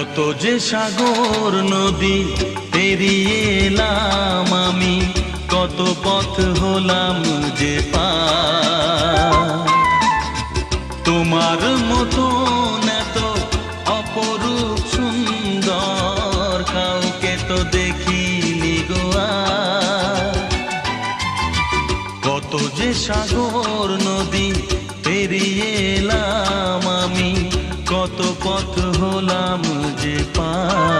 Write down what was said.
কত যে সাগর নদী পেরিয়ে এলাম আমি, কত পথ হলাম যে পার। তোমার মতো এত অপরূপ সুন্দর কাউকে তো দেখিনি গো আর। কত যে সাগর নদী পেরিয়ে এলাম আমি, কত পথ হলাম যে পার।